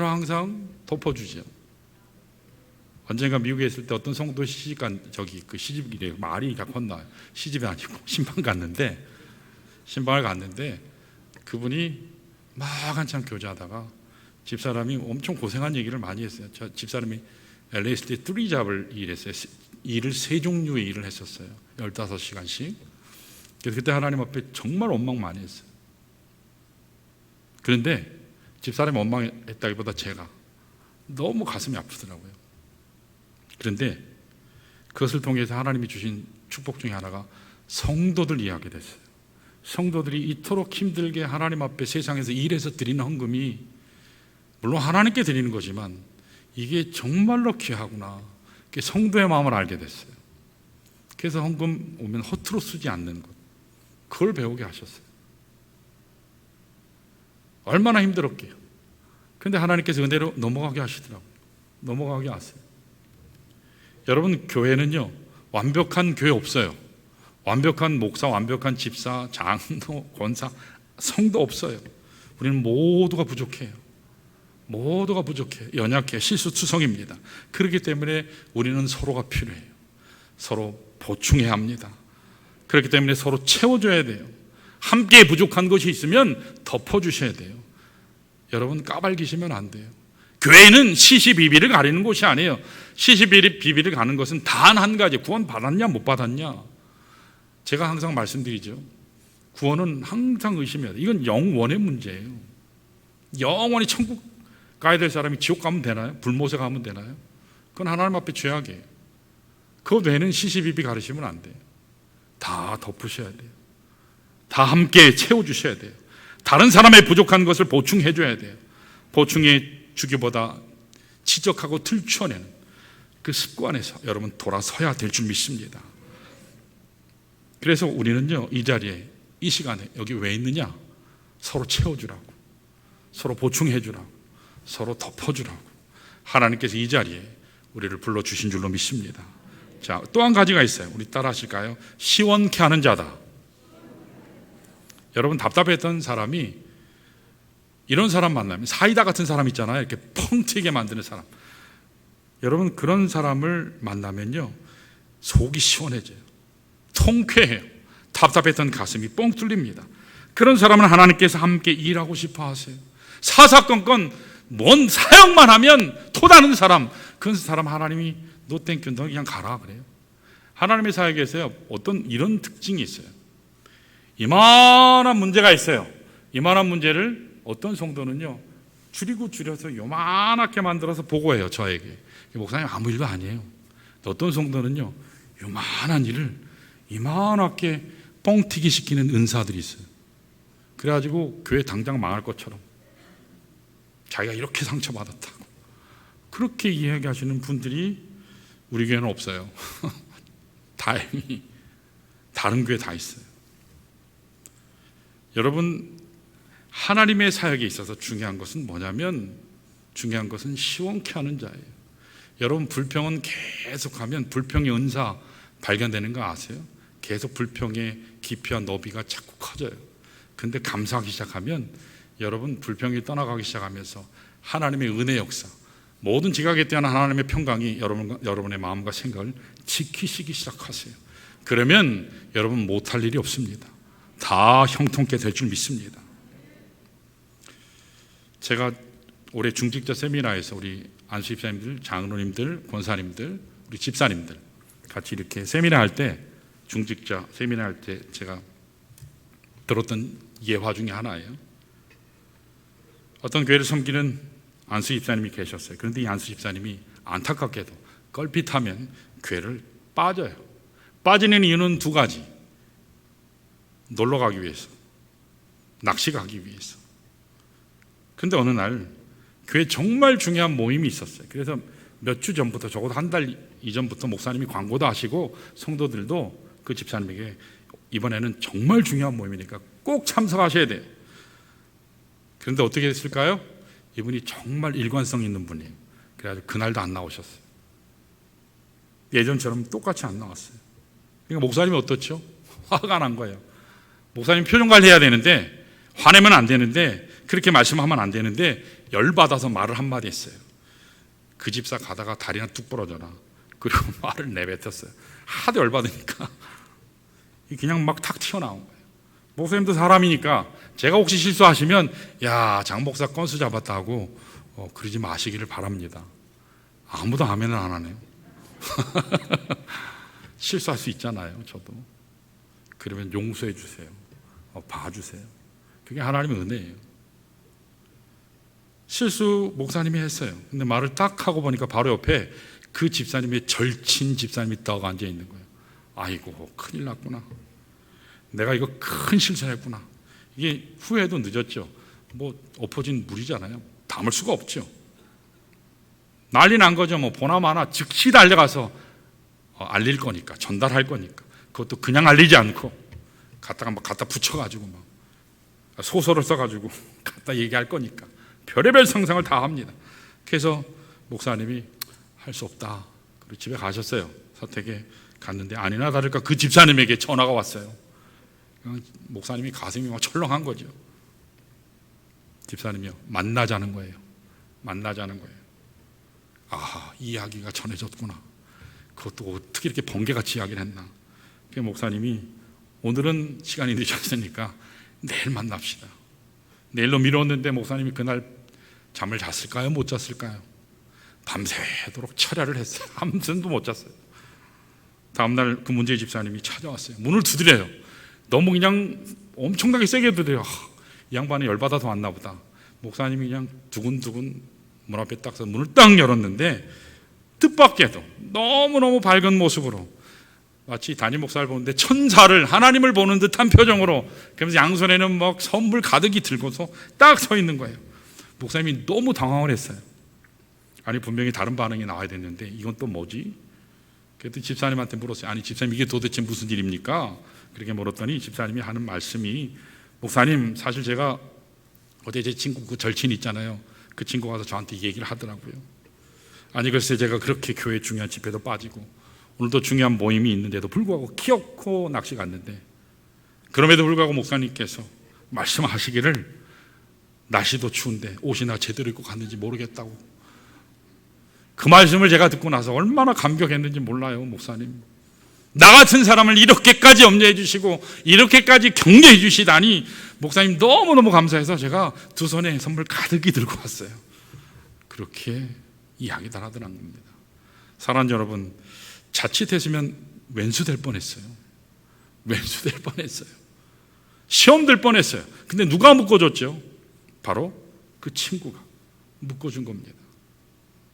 항상 덮어주죠. 언젠가 미국에 있을 때 어떤 성도 시집이래요. 말이 건너요. 시집이 아니고 신방을 갔는데 그분이 막 한참 교제하다가 집사람이 엄청 고생한 얘기를 많이 했어요. 저 집사람이 LA 있을 때 뚜리잡을 일했어요. 일을 세 종류의 일을 했었어요. 15시간씩. 그래서 그때 하나님 앞에 정말 원망 많이 했어요. 그런데 집사람이 원망했다기보다 제가 너무 가슴이 아프더라고요. 그런데 그것을 통해서 하나님이 주신 축복 중에 하나가 성도들 이해하게 됐어요. 성도들이 이토록 힘들게 하나님 앞에 세상에서 일해서 드리는 헌금이 물론 하나님께 드리는 거지만 이게 정말로 귀하구나. 성도의 마음을 알게 됐어요. 그래서 헌금 오면 허투루 쓰지 않는 것, 그걸 배우게 하셨어요. 얼마나 힘들었게요. 그런데 하나님께서 은혜로 넘어가게 하시더라고요. 넘어가게 하세요. 여러분 교회는요 완벽한 교회 없어요. 완벽한 목사, 완벽한 집사, 장로, 권사, 성도 없어요. 우리는 모두가 부족해요. 모두가 부족해요. 연약해요. 실수투성입니다. 그렇기 때문에 우리는 서로가 필요해요. 서로 보충해야 합니다. 그렇기 때문에 서로 채워줘야 돼요. 함께 부족한 것이 있으면 덮어주셔야 돼요. 여러분 까발기시면 안 돼요. 교회는 시시비비를 가리는 곳이 아니에요. 시시비비를 가는 것은 단 한 가지, 구원 받았냐 못 받았냐. 제가 항상 말씀드리죠. 구원은 항상 의심해야 돼요. 이건 영원의 문제예요. 영원히 천국 가야 될 사람이 지옥 가면 되나요? 불못에 가면 되나요? 그건 하나님 앞에 죄악이에요. 그 외에는 시시비비 가르치면 안 돼요. 다 덮으셔야 돼요. 다 함께 채워주셔야 돼요. 다른 사람의 부족한 것을 보충해 줘야 돼요. 보충해 주기보다 지적하고 틀쳐내는 그 습관에서 여러분 돌아서야 될 줄 믿습니다. 그래서 우리는요 이 자리에 이 시간에 여기 왜 있느냐? 서로 채워주라고, 서로 보충해 주라고, 서로 덮어주라고 하나님께서 이 자리에 우리를 불러주신 줄로 믿습니다. 자, 또 한 가지가 있어요. 우리 따라 하실까요? 시원케 하는 자다. 여러분 답답했던 사람이 이런 사람 만나면 사이다 같은 사람 있잖아요. 이렇게 펑 튀게 만드는 사람. 여러분 그런 사람을 만나면요 속이 시원해져요. 통쾌해요. 답답했던 가슴이 뻥 뚫립니다. 그런 사람은 하나님께서 함께 일하고 싶어 하세요. 사사건건 뭔 사역만 하면 토다는 사람, 그런 사람 하나님이 노 땡큐 너 그냥 가라 그래요. 하나님의 사역에서요 어떤 이런 특징이 있어요. 이만한 문제가 있어요. 이만한 문제를 어떤 성도는요 줄여서 요만하게 만들어서 보고해요. 저에게 목사님 아무 일도 아니에요. 어떤 성도는요 요만한 일을 이만하게 뻥튀기 시키는 은사들이 있어요. 그래가지고 교회 당장 망할 것처럼 자기가 이렇게 상처받았다고 그렇게 이야기하시는 분들이 우리 교회는 없어요. 다행히 다른 교회 다 있어요. 여러분 하나님의 사역에 있어서 중요한 것은 뭐냐면 중요한 것은 시원케 하는 자예요. 여러분 불평은 계속하면 불평의 은사 발견되는 거 아세요? 계속 불평의 깊이와 너비가 자꾸 커져요. 근데 감사하기 시작하면 여러분 불평이 떠나가기 시작하면서 하나님의 은혜 역사, 모든 지각에 대한 하나님의 평강이 여러분의 마음과 생각을 지키시기 시작하세요. 그러면 여러분 못할 일이 없습니다. 다 형통케 될 줄 믿습니다. 제가 올해 중직자 세미나에서 우리 안수 집사님들, 장로님들, 권사님들, 우리 집사님들 같이 이렇게 세미나 할 때, 중직자 세미나 할 때 제가 들었던 예화 중에 하나예요. 어떤 교회를 섬기는 안수 집사님이 계셨어요. 그런데 이 안수 집사님이 안타깝게도 걸핏하면 교회를 빠져요. 빠지는 이유는 두 가지. 놀러 가기 위해서, 낚시 가기 위해서. 그런데 어느 날 교회 정말 중요한 모임이 있었어요. 그래서 몇 주 전부터, 적어도 한 달 이전부터 목사님이 광고도 하시고 성도들도 그 집사님에게 이번에는 정말 중요한 모임이니까 꼭 참석하셔야 돼요. 그런데 어떻게 됐을까요? 이분이 정말 일관성 있는 분이에요. 그래가지고 그날도 안 나오셨어요. 예전처럼 똑같이 안 나왔어요. 그러니까 목사님이 어떻죠? 화가 난 거예요. 목사님 표정 관리해야 되는데, 화내면 안 되는데, 그렇게 말씀하면 안 되는데 열받아서 말을 한마디 했어요. 그 집사 가다가 다리나 뚝 부러져라. 그리고 말을 내뱉었어요. 하도 열받으니까 그냥 막 탁 튀어나온 거예요. 목사님도 사람이니까 제가 혹시 실수하시면 야, 장 목사 건수 잡았다 하고 그러지 마시기를 바랍니다. 아무도 아멘을 안 하네요. 실수할 수 있잖아요. 저도. 그러면 용서해 주세요. 봐주세요. 그게 하나님의 은혜예요. 실수 목사님이 했어요. 근데 말을 딱 하고 보니까 바로 옆에 그 집사님의 절친 집사님이 딱 앉아 있는 거예요. 아이고, 큰일 났구나. 내가 이거 큰 실수를 했구나. 이게 후회도 늦었죠. 뭐 엎어진 물이잖아요. 담을 수가 없죠. 난리 난 거죠. 뭐 보나마나 즉시 달려가서 알릴 거니까, 전달할 거니까. 그것도 그냥 알리지 않고 갖다가 막 갖다 붙여가지고 막 소설을 써가지고 갖다 얘기할 거니까 별의별 상상을 다 합니다. 그래서 목사님이 할 수 없다. 그리고 집에 가셨어요. 서택에 갔는데 아니나 다를까 그 집사님에게 전화가 왔어요. 목사님이 가슴이 막 철렁한 거죠. 집사님이요, 만나자는 거예요. 만나자는 거예요. 아, 이야기가 전해졌구나. 그것도 어떻게 이렇게 번개같이 이야기를 했나. 그래서 목사님이 오늘은 시간이 늦었으니까 내일 만납시다. 내일로 미뤘는데 목사님이 그날 잠을 잤을까요? 못 잤을까요? 밤새도록 철야를 했어요. 아무튼도 못 잤어요. 다음날 그 문제의 집사님이 찾아왔어요. 문을 두드려요. 너무 그냥 엄청나게 세게 두드려요. 이 양반이 열받아서 왔나 보다. 목사님이 그냥 두근두근 문 앞에 딱 서서 문을 딱 열었는데 뜻밖에도 너무너무 밝은 모습으로 마치 담임 목사를 보는데 천사를, 하나님을 보는 듯한 표정으로, 그러면서 양손에는 막 선물 가득히 들고서 딱 서 있는 거예요. 목사님이 너무 당황을 했어요. 아니, 분명히 다른 반응이 나와야 됐는데 이건 또 뭐지? 그랬더니 집사님한테 물었어요. 아니, 집사님 이게 도대체 무슨 일입니까? 그렇게 물었더니 집사님이 하는 말씀이, 목사님 사실 제가 어제 제 친구 그 절친 있잖아요. 그 친구가 와서 저한테 얘기를 하더라고요. 아니, 글쎄 제가 그렇게 교회 중요한 집회도 빠지고 오늘도 중요한 모임이 있는데도 불구하고 키놓고 낚시 갔는데, 그럼에도 불구하고 목사님께서 말씀하시기를 날씨도 추운데 옷이나 제대로 입고 갔는지 모르겠다고. 그 말씀을 제가 듣고 나서 얼마나 감격했는지 몰라요. 목사님, 나 같은 사람을 이렇게까지 염려해 주시고 이렇게까지 격려해 주시다니 목사님 너무너무 감사해서 제가 두 손에 선물 가득히 들고 왔어요. 그렇게 이야기를 하더라는 겁니다. 사랑하는 여러분, 자칫했으면 왼수될 뻔했어요. 왼수될 뻔했어요. 시험 될 뻔했어요. 근데 누가 묶어줬죠? 바로 그 친구가 묶어준 겁니다.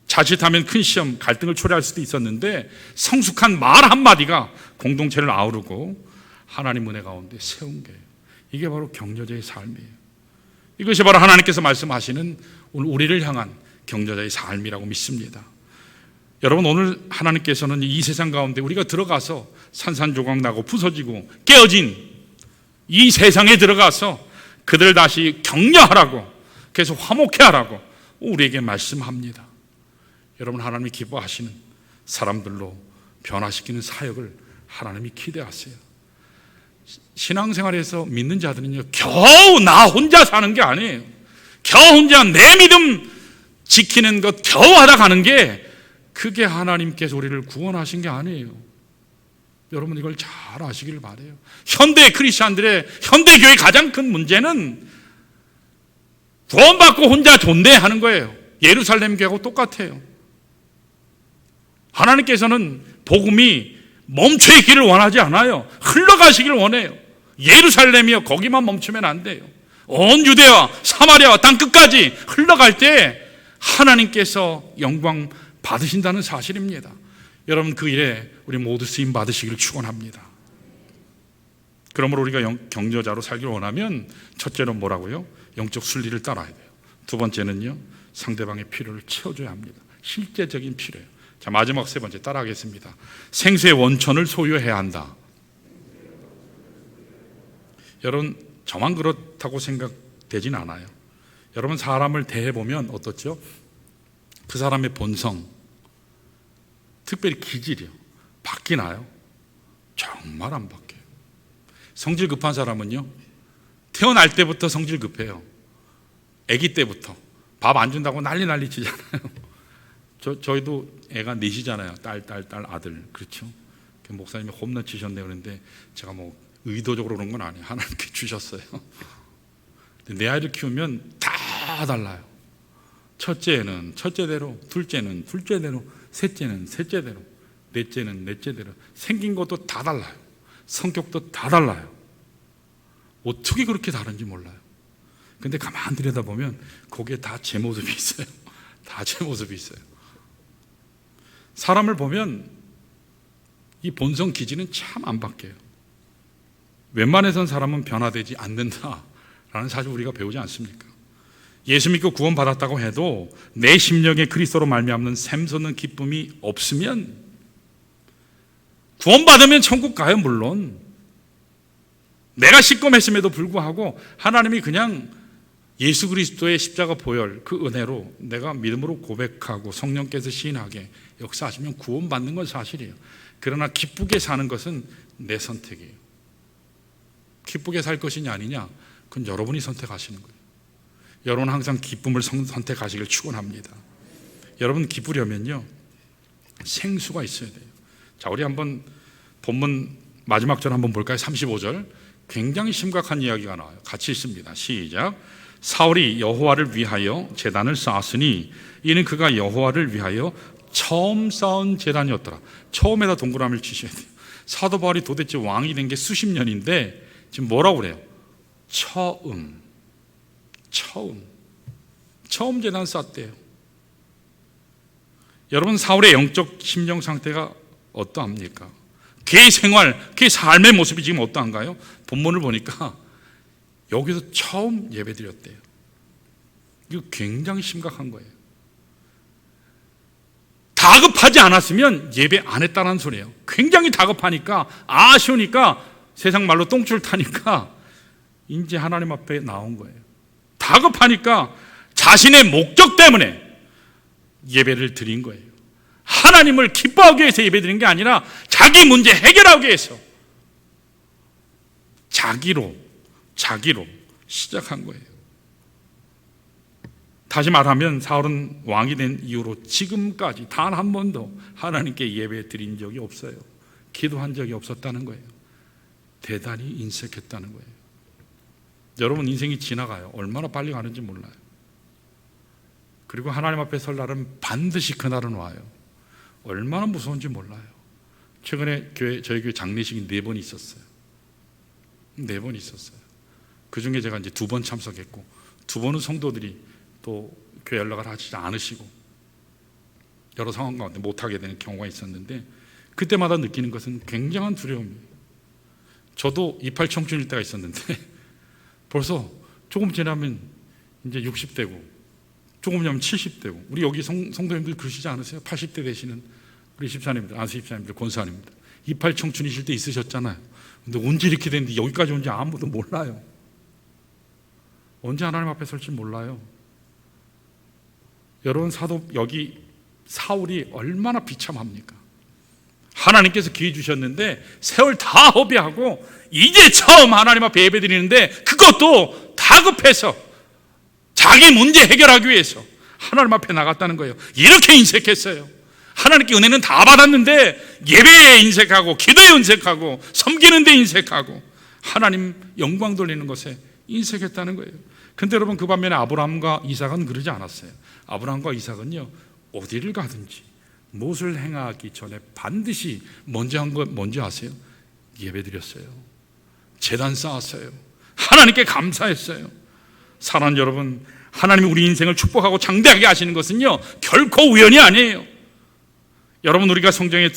자칫하면 큰 시험, 갈등을 초래할 수도 있었는데 성숙한 말 한마디가 공동체를 아우르고 하나님 은혜 가운데 세운 거예요. 이게 바로 격려자의 삶이에요. 이것이 바로 하나님께서 말씀하시는 오늘 우리를 향한 격려자의 삶이라고 믿습니다. 여러분, 오늘 하나님께서는 이 세상 가운데 우리가 들어가서 산산조각 나고 부서지고 깨어진 이 세상에 들어가서 그들 다시 격려하라고, 계속 화목해 하라고 우리에게 말씀합니다. 여러분, 하나님이 기뻐하시는 사람들로 변화시키는 사역을 하나님이 기대하세요. 신앙생활에서 믿는 자들은요, 겨우 나 혼자 사는 게 아니에요. 겨우 혼자 내 믿음 지키는 것 겨우 하다 가는 게, 그게 하나님께서 우리를 구원하신 게 아니에요. 여러분 이걸 잘 아시길 바라요. 현대 크리스찬들의, 현대 교회의 가장 큰 문제는 구원받고 혼자 존대하는 거예요. 예루살렘 교회하고 똑같아요. 하나님께서는 복음이 멈춰 있기를 원하지 않아요. 흘러가시기를 원해요. 예루살렘이요, 거기만 멈추면 안 돼요. 온 유대와 사마리아와 땅 끝까지 흘러갈 때 하나님께서 영광 받으신다는 사실입니다. 여러분 그 일에 우리 모두 쓰임 받으시기를 축원합니다. 그러므로 우리가 경제자로 살기를 원하면, 첫째로 뭐라고요? 영적 순리를 따라야 돼요. 두 번째는요, 상대방의 필요를 채워줘야 합니다. 실제적인 필요예요. 자, 마지막 세 번째 따라하겠습니다. 생수의 원천을 소유해야 한다. 여러분 저만 그렇다고 생각되진 않아요. 여러분 사람을 대해보면 어떻죠? 그 사람의 본성, 특별히 기질이요, 바뀌나요? 정말 안 바뀌어요. 성질 급한 사람은요, 태어날 때부터 성질 급해요. 아기 때부터 밥 안 준다고 난리 치잖아요. 저희도 애가 넷이잖아요. 딸, 아들. 그렇죠? 목사님이 홈런 치셨네 그러는데, 제가 뭐 의도적으로 그런 건 아니에요. 하나님께 주셨어요. 내 아이를 키우면 다 달라요. 첫째는 첫째대로, 둘째는 둘째대로, 셋째는 셋째대로, 넷째는 넷째대로. 생긴 것도 다 달라요. 성격도 다 달라요. 어떻게 그렇게 다른지 몰라요. 근데 가만 들여다보면 거기에 다 제 모습이 있어요. 다 제 모습이 있어요. 사람을 보면 이 본성 기질은 참 안 바뀌어요. 웬만해선 사람은 변화되지 않는다라는 사실 우리가 배우지 않습니까? 예수 믿고 구원받았다고 해도 내 심령에 그리스도로 말미암는 샘솟는 기쁨이 없으면, 구원받으면 천국 가요. 물론 내가 시꺼맸음에도 불구하고 하나님이 그냥 예수 그리스도의 십자가 보혈, 그 은혜로 내가 믿음으로 고백하고 성령께서 시인하게 역사하시면 구원받는 건 사실이에요. 그러나 기쁘게 사는 것은 내 선택이에요. 기쁘게 살 것이냐 아니냐, 그건 여러분이 선택하시는 거예요. 여러분 항상 기쁨을 선택하시길 축원합니다. 여러분 기쁘려면요, 생수가 있어야 돼요. 자, 우리 한번 본문 마지막 절 한번 볼까요? 35절. 굉장히 심각한 이야기가 나와요. 같이 읽습니다. 시작. 사울이 여호와를 위하여 제단을 쌓았으니 이는 그가 여호와를 위하여 처음 쌓은 제단이었더라. 처음에다 동그라미를 치셔야 돼요. 사도 바울이 도대체 왕이 된 게 수십 년인데 지금 뭐라고 그래요? 처음 제단 쌓았대요. 여러분 사울의 영적 심령 상태가 어떠합니까? 그의 생활, 그의 삶의 모습이 지금 어떠한가요? 본문을 보니까 여기서 처음 예배드렸대요. 이거 굉장히 심각한 거예요. 다급하지 않았으면 예배 안 했다는 소리예요. 굉장히 다급하니까, 아쉬우니까, 세상 말로 똥줄 타니까 이제 하나님 앞에 나온 거예요. 다급하니까 자신의 목적 때문에 예배를 드린 거예요. 하나님을 기뻐하기 위해서 예배드린 게 아니라 자기 문제 해결하기 위해서 자기로 시작한 거예요. 다시 말하면 사울은 왕이 된 이후로 지금까지 단 한 번도 하나님께 예배 드린 적이 없어요. 기도한 적이 없었다는 거예요. 대단히 인색했다는 거예요. 여러분 인생이 지나가요. 얼마나 빨리 가는지 몰라요. 그리고 하나님 앞에 설 날은 반드시 그날은 와요. 얼마나 무서운지 몰라요. 최근에 저희 교회 장례식이 4번 있었어요. 4번 있었어요. 그 중에 제가 이제 2번 참석했고, 2번은 성도들이 또 교회 연락을 하지 않으시고 여러 상황 가운데 못하게 되는 경우가 있었는데, 그때마다 느끼는 것은 굉장한 두려움이에요. 저도 28 청춘일 때가 있었는데 벌써 조금 지나면 이제 60대고, 조금 지나면 70대고, 우리 여기 성도님들 그러시지 않으세요? 80대 되시는 우리 집사님들, 안수 집사님들, 권사님들 28 청춘이실 때 있으셨잖아요. 근데 언제 이렇게 됐는데 여기까지 온지 아무도 몰라요. 언제 하나님 앞에 설지 몰라요. 여러분 여기 사울이 얼마나 비참합니까? 하나님께서 기회 주셨는데 세월 다 허비하고 이제 처음 하나님 앞에 예배 드리는데 그것도 다급해서 자기 문제 해결하기 위해서 하나님 앞에 나갔다는 거예요. 이렇게 인색했어요. 하나님께 은혜는 다 받았는데 예배에 인색하고 기도에 인색하고 섬기는 데 인색하고 하나님 영광 돌리는 것에 인색했다는 거예요. 근데 여러분, 그 반면에 아브라함과 이삭은 그러지 않았어요. 아브라함과 이삭은요, 어디를 가든지 무엇을 행하기 전에 반드시 먼저 한 것 뭔지 아세요? 예배 드렸어요. 제단 쌓았어요. 하나님께 감사했어요. 사랑하는 여러분, 하나님이 우리 인생을 축복하고 장대하게 하시는 것은요, 결코 우연이 아니에요. 여러분, 우리가 성경에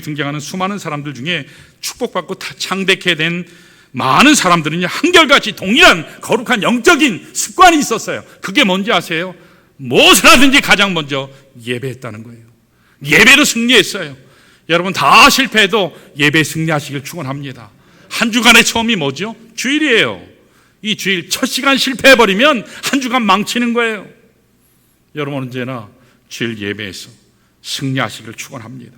등장하는 수많은 사람들 중에 축복받고 장대케 된 많은 사람들은요, 한결같이 동일한 거룩한 영적인 습관이 있었어요. 그게 뭔지 아세요? 무엇을 하든지 가장 먼저 예배했다는 거예요. 예배로 승리했어요. 여러분, 다 실패해도 예배 승리하시길 축원합니다. 한 주간의 처음이 뭐죠? 주일이에요. 이 주일 첫 시간 실패해버리면 한 주간 망치는 거예요. 여러분, 언제나 주일 예배에서 승리하시길 축원합니다.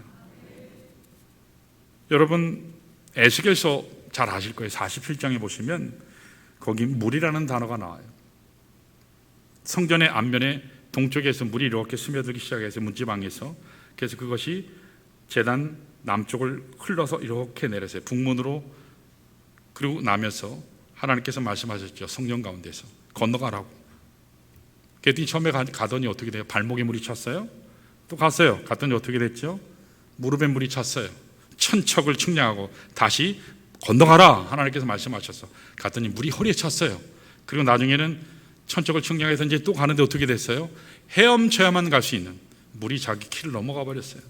여러분, 에스겔서 잘 아실 거예요. 47장에 보시면 거기 물이라는 단어가 나와요. 성전의 앞면에 동쪽에서 물이 이렇게 스며들기 시작해서 문지방에서, 그래서 그것이 제단 남쪽을 흘러서 이렇게 내려서요. 북문으로. 그리고 나면서 하나님께서 말씀하셨죠. 성령 가운데서 건너가라고. 그랬더니 처음에 가더니 어떻게 돼요? 발목에 물이 찼어요. 또 갔어요. 갔더니 어떻게 됐죠? 무릎에 물이 찼어요. 천척을 측량하고 다시 건너가라 하나님께서 말씀하셔서 갔더니 물이 허리에 찼어요. 그리고 나중에는 천척을 측량해서 이제 또 가는데 어떻게 됐어요? 헤엄쳐야만 갈 수 있는 물이 자기 키를 넘어가 버렸어요.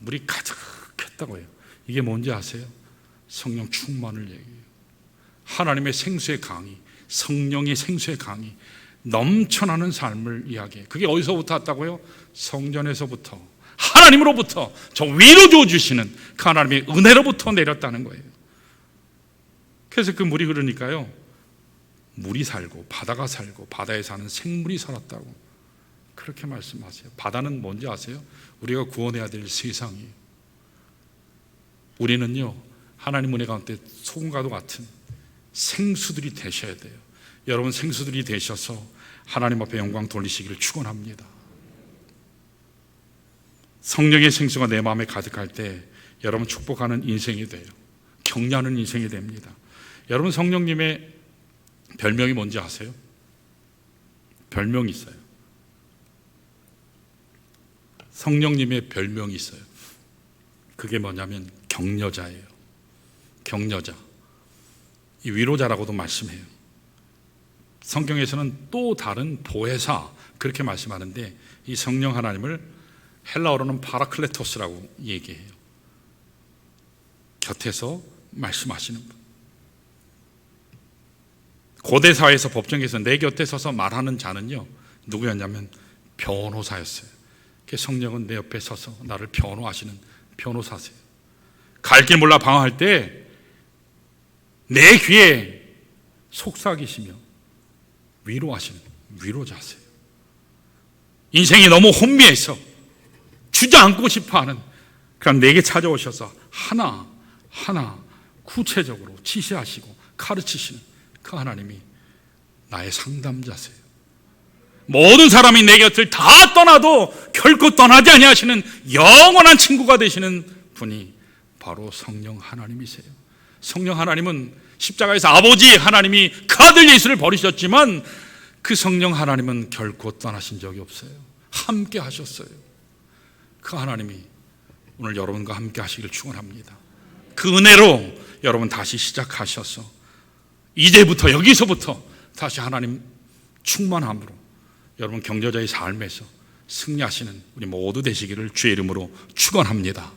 물이 가득했다고 해요. 이게 뭔지 아세요? 성령 충만을 얘기해요. 하나님의 생수의 강이, 성령의 생수의 강이 넘쳐나는 삶을 이야기해요. 그게 어디서부터 왔다고요? 성전에서부터, 하나님으로부터, 저 위로 주어주시는 그 하나님의 은혜로부터 내렸다는 거예요. 그래서 그 물이 흐르니까요, 물이 살고 바다가 살고 바다에 사는 생물이 살았다고 그렇게 말씀하세요. 바다는 뭔지 아세요? 우리가 구원해야 될 세상이에요. 우리는요, 하나님 은혜 가운데 소금과도 같은 생수들이 되셔야 돼요. 여러분, 생수들이 되셔서 하나님 앞에 영광 돌리시기를 축원합니다. 성령의 생수가 내 마음에 가득할 때 여러분 축복하는 인생이 돼요. 격려하는 인생이 됩니다. 여러분, 성령님의 별명이 뭔지 아세요? 별명이 있어요. 성령님의 별명이 있어요. 그게 뭐냐면 격려자예요. 격려자. 이 위로자라고도 말씀해요. 성경에서는 또 다른 보혜사 그렇게 말씀하는데, 이 성령 하나님을 헬라어로는 파라클레토스라고 얘기해요. 곁에서 말씀하시는 분. 고대 사회에서 법정에서 내 곁에 서서 말하는 자는요, 누구였냐면 변호사였어요. 성령은 내 옆에 서서 나를 변호하시는 변호사세요. 갈 길 몰라 방황할 때 내 귀에 속삭이시며 위로하시는 위로자세요. 인생이 너무 혼미해서 주저앉고 싶어하는, 그럼 내게 찾아오셔서 하나하나 구체적으로 지시하시고 가르치시는 그 하나님이 나의 상담자세요. 모든 사람이 내 곁을 다 떠나도 결코 떠나지 아니하시는 영원한 친구가 되시는 분이 바로 성령 하나님이세요. 성령 하나님은 십자가에서 아버지 하나님이 그 아들 예수를 버리셨지만 그 성령 하나님은 결코 떠나신 적이 없어요. 함께 하셨어요. 그 하나님이 오늘 여러분과 함께 하시기를 축원합니다. 그 은혜로 여러분 다시 시작하셔서 이제부터, 여기서부터 다시 하나님 충만함으로 여러분 격려자의 삶에서 승리하시는 우리 모두 되시기를 주의 이름으로 축원합니다.